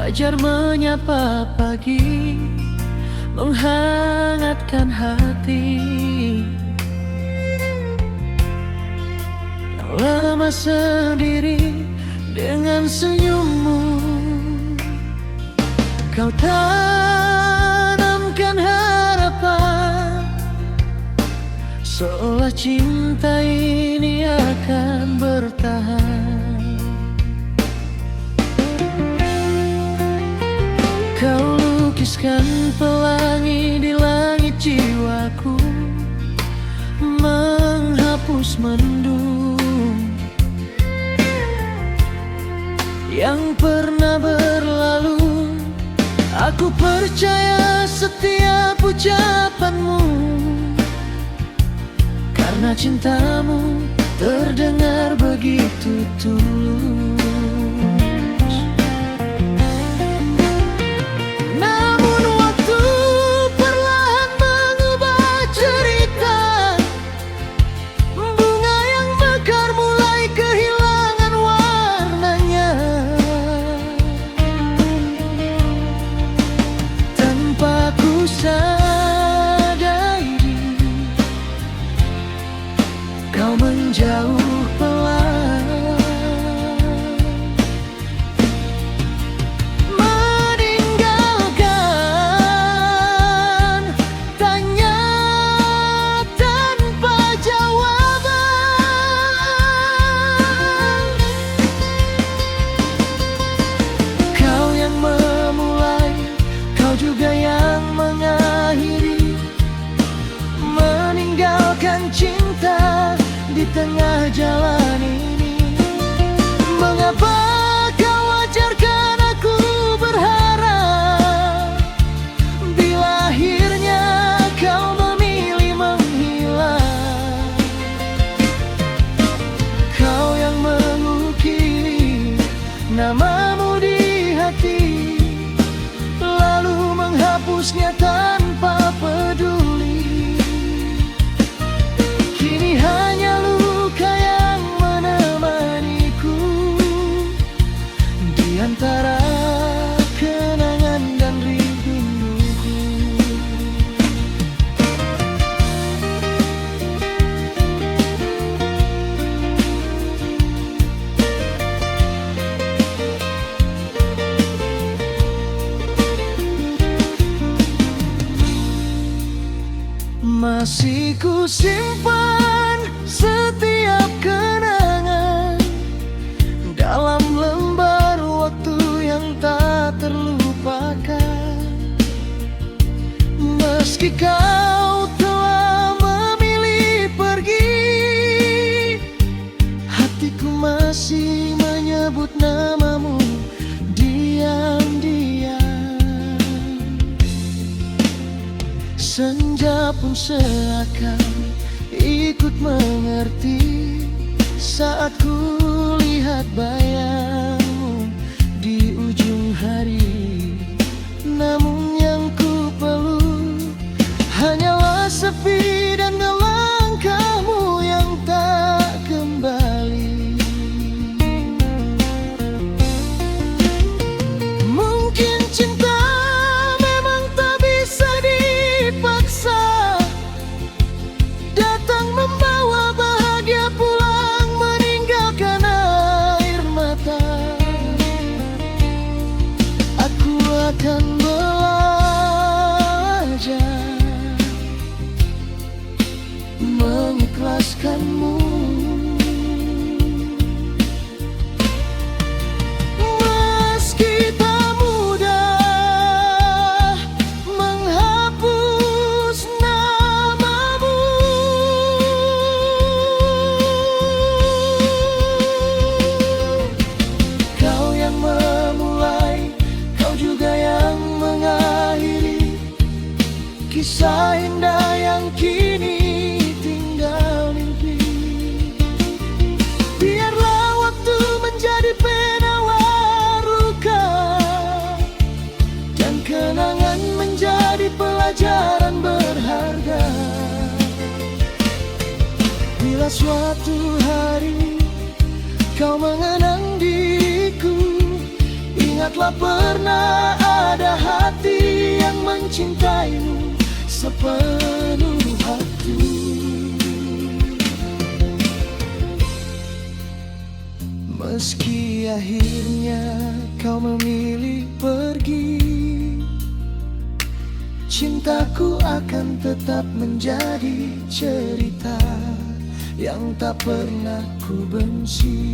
Fajar menyapa pagi, menghangatkan hati yang lama sendiri. Dengan senyummu kau tanamkan harapan, seolah cinta ini akan bertahan. Kau lukiskan pelangi di langit jiwaku, menghapus mendung yang pernah berlalu. Aku percaya setiap ucapanmu, karena cintamu terdengar begitu tulus. Namun waktu perlahan mengubah cerita, bunga yang mekar mulai kehilangan warnanya. Tanpa ku sadari, kau menjauh pelan, meninggalkan tanya tanpa jawaban. Kau yang memulai, kau juga yang mengakhiri, meninggalkan cinta di tengah jalan ini. Mengapa kau wajarkan aku berharap, bila akhirnya kau memilih menghilang? Kau yang mengukiri namamu di hati, lalu menghapusnya tanpa peduli. Kini hanya luka yang menemaniku di antara kenangan dan rinduku. Masih ku simpan setiap kenangan dalam lembar waktu yang tak terlupakan. Meski kau telah memilih pergi, hatiku masih menyebut namamu diam-diam. Senja pun seakan ikut mengerti saat ku lihat bayangmu di ujung hari. Namun yang ku peluk hanyalah sepi dan langkahmu yang tak kembali. Mungkin cinta memang tak bisa dipaksa, datang membawa bahagia, pulang meninggalkan air mata. Aku akan belajar mengikhlaskanmu. Meski tak mudah menghapus namamu, kau yang memulai, kau juga yang mengakhiri kisah indah yang kini tinggal mimpi. Biarlah waktu menjadi penawar luka, dan kenangan menjadi pelajaran berharga. Bila suatu hari kau mengenang diriku, ingat taklah pernah ada hati yang mencintaimu sepenuh hati. Meski akhirnya kau memilih pergi, cintaku akan tetap menjadi cerita yang tak pernah ku benci.